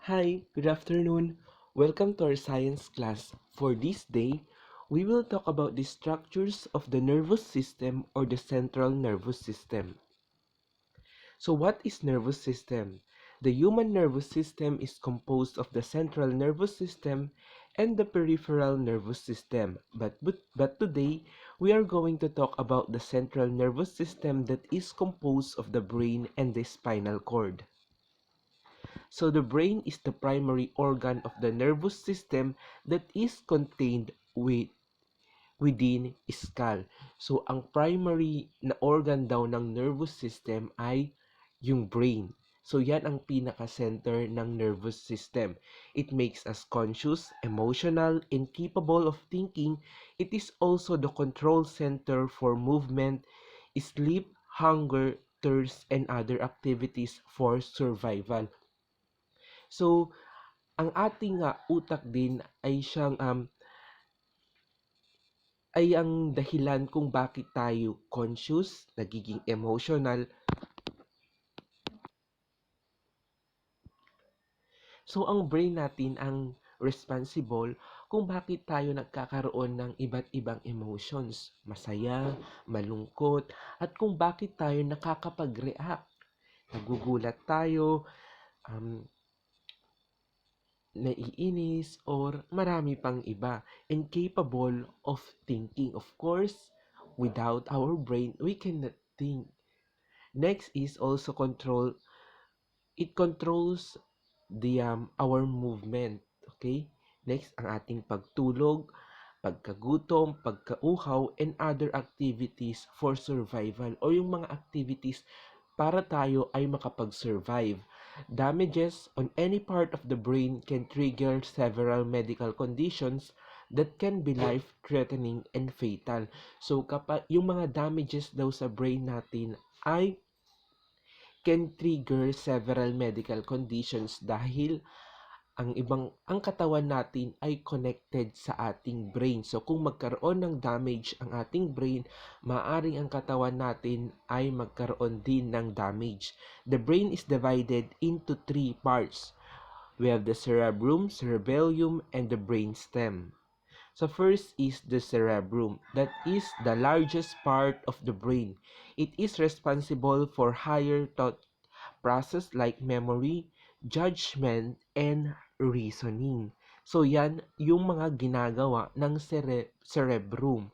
Hi, good afternoon. Welcome to our science class. For this day, we will talk about the structures of the nervous system or the central nervous system. So what is nervous system? The human nervous system is composed of the central nervous system and the peripheral nervous system. But today, we are going to talk about the central nervous system that is composed of the brain and the spinal cord. So the brain is the primary organ of the nervous system that is contained within skull. So ang primary na organ daw ng nervous system ay yung brain. So yan ang pinaka-center ng nervous system. It makes us conscious, emotional, and capable of thinking. It is also the control center for movement, sleep, hunger, thirst, and other activities for survival. So, ang ating utak din ay ay ang dahilan kung bakit tayo conscious, nagiging emotional. So, ang brain natin ang responsible kung bakit tayo nagkakaroon ng iba't ibang emotions, masaya, malungkot, at kung bakit tayo nakakapag-react. Nagugulat tayo, um, naiinis, or marami pang iba, and capable of thinking. Of course, without our brain, we cannot think. Next is also control. It controls our movement. Okay? Next, ang ating pagtulog, pagkagutom, pagkauhaw, and other activities for survival or yung mga activities para tayo ay makapag-survive. Damages on any part of the brain can trigger several medical conditions that can be life-threatening and fatal. So kapag yung mga damages daw sa brain natin ay can trigger several medical conditions dahil ang katawan natin ay connected sa ating brain. So kung magkaroon ng damage ang ating brain, maaring ang katawan natin ay magkaroon din ng damage. The brain is divided into three parts. We have the cerebrum, cerebellum, and the brainstem. So first is the cerebrum. That is the largest part of the brain. It is responsible for higher thought process like memory, judgment, and reasoning. So yan yung mga ginagawa ng cerebrum.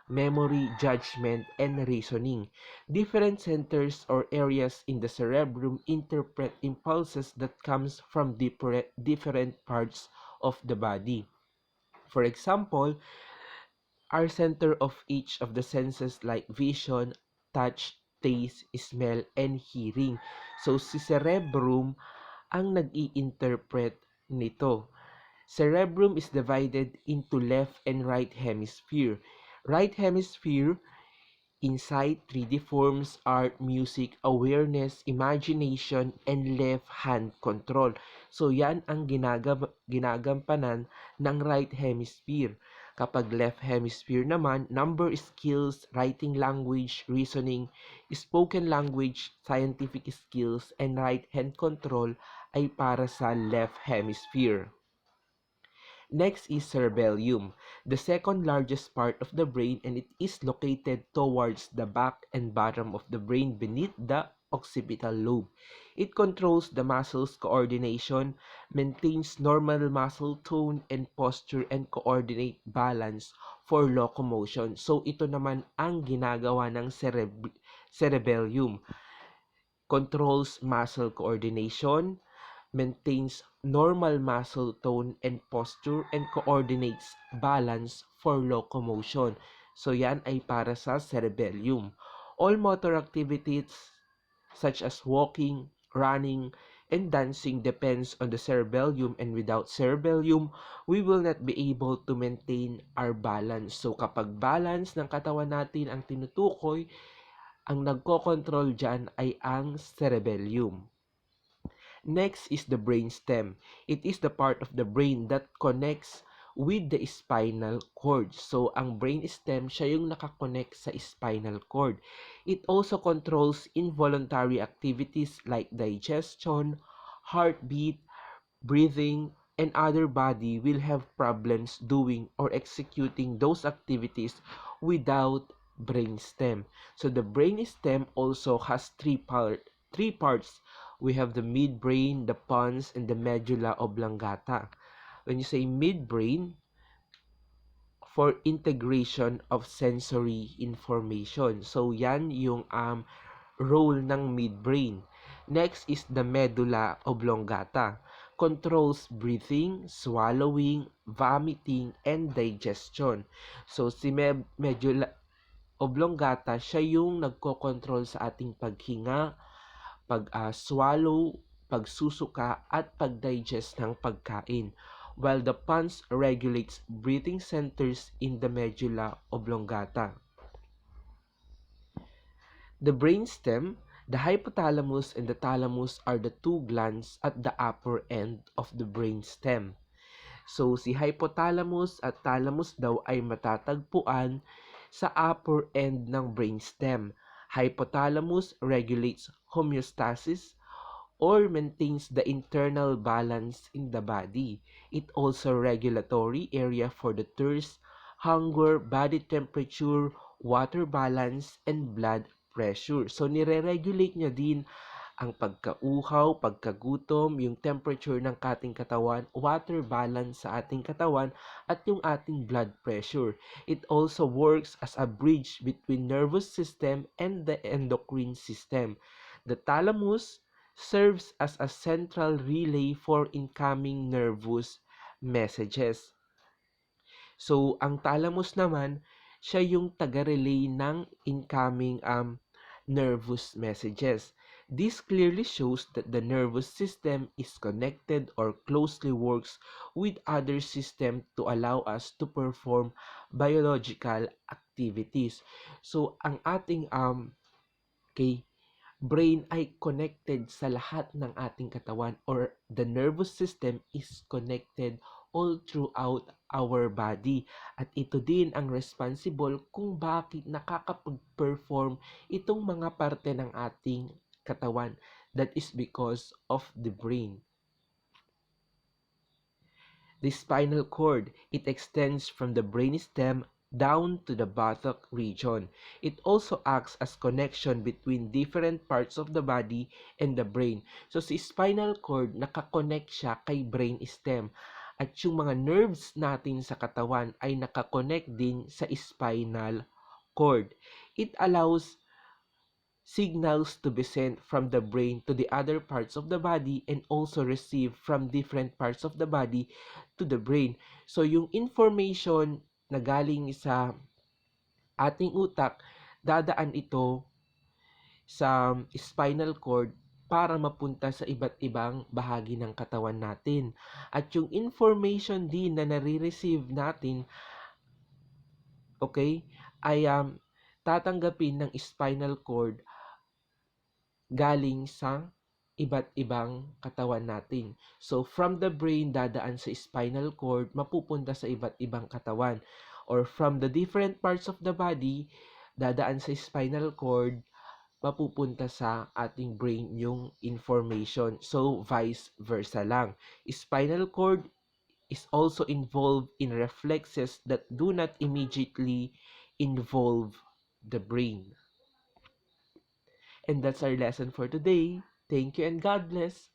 Memory, judgment, and reasoning. Different centers or areas in the cerebrum interpret impulses that comes from different parts of the body. For example, our center of each of the senses like vision, touch, taste, smell, and hearing. So, si cerebrum ang nag-i-interpret nito. Cerebrum is divided into left and right hemisphere. Right hemisphere, insight, 3D forms, art, music, awareness, imagination, and left hand control. So yan ang ginagampanan ng right hemisphere. Kapag left hemisphere naman, number skills, writing language, reasoning, spoken language, scientific skills, and right hand control ay para sa left hemisphere. Next is cerebellum, the second largest part of the brain, and it is located towards the back and bottom of the brain beneath the occipital lobe. It controls the muscles coordination, maintains normal muscle tone and posture, and coordinate balance for locomotion. So ito naman ang ginagawa ng cerebellum. Controls muscle coordination, maintains normal muscle tone and posture, and coordinates balance for locomotion. So yan ay para sa cerebellum. All motor activities such as walking, running, and dancing depends on the cerebellum, and without cerebellum, we will not be able to maintain our balance. So kapag balance ng katawan natin ang tinutukoy, ang nagko-control dyan ay ang cerebellum. Next is the brainstem. It is the part of the brain that connects with the spinal cord. So, ang brainstem, siya yung nakakonect sa spinal cord. It also controls involuntary activities like digestion, heartbeat, breathing, and other body will have problems doing or executing those activities without brainstem. So the brainstem also has three parts. We have the midbrain, the pons, and the medulla oblongata. When you say midbrain, for integration of sensory information. So yan yung role ng midbrain. Next is the medulla oblongata. Controls breathing, swallowing, vomiting, and digestion. So si medulla oblongata, siya yung nagko-control sa ating paghinga, pag-swallow, pagsusuka, at pag-digest ng pagkain. While the pons regulates breathing centers in the medulla oblongata. The brainstem, the hypothalamus, and the thalamus are the two glands at the upper end of the brainstem. So, si hypothalamus at thalamus daw ay matatagpuan sa upper end ng brainstem. Hypothalamus regulates homeostasis or maintains the internal balance in the body. It also regulatory area for the thirst, hunger, body temperature, water balance, and blood pressure. So, nire-regulate niya din ang pagkauhaw, pagkagutom, yung temperature ng ating katawan, water balance sa ating katawan, at yung ating blood pressure. It also works as a bridge between nervous system and the endocrine system. The thalamus serves as a central relay for incoming nervous messages. So, ang thalamus naman, siya yung taga-relay ng incoming nervous messages. This clearly shows that the nervous system is connected or closely works with other systems to allow us to perform biological activities. So, ang ating okay, brain ay connected sa lahat ng ating katawan, or the nervous system is connected all throughout our body. At ito din ang responsible kung bakit nakakapag-perform itong mga parte ng ating katawan. That is because of the brain. The spinal cord, it extends from the brainstem down to the buttock region. It also acts as connection between different parts of the body and the brain. So si spinal cord, nakakonect siya kay brainstem. At yung mga nerves natin sa katawan ay nakakonect din sa spinal cord. It allows signals to be sent from the brain to the other parts of the body and also receive from different parts of the body to the brain. So, yung information na galing sa ating utak, dadaan ito sa spinal cord para mapunta sa iba't ibang bahagi ng katawan natin. At yung information din na nare-receive natin, okay, ay tatanggapin ng spinal cord galing sa iba't ibang katawan natin. So, from the brain, dadaan sa spinal cord, mapupunta sa iba't ibang katawan. Or from the different parts of the body, dadaan sa spinal cord, mapupunta sa ating brain yung information. So, vice versa lang. Spinal cord is also involved in reflexes that do not immediately involve the brain. And that's our lesson for today. Thank you and God bless.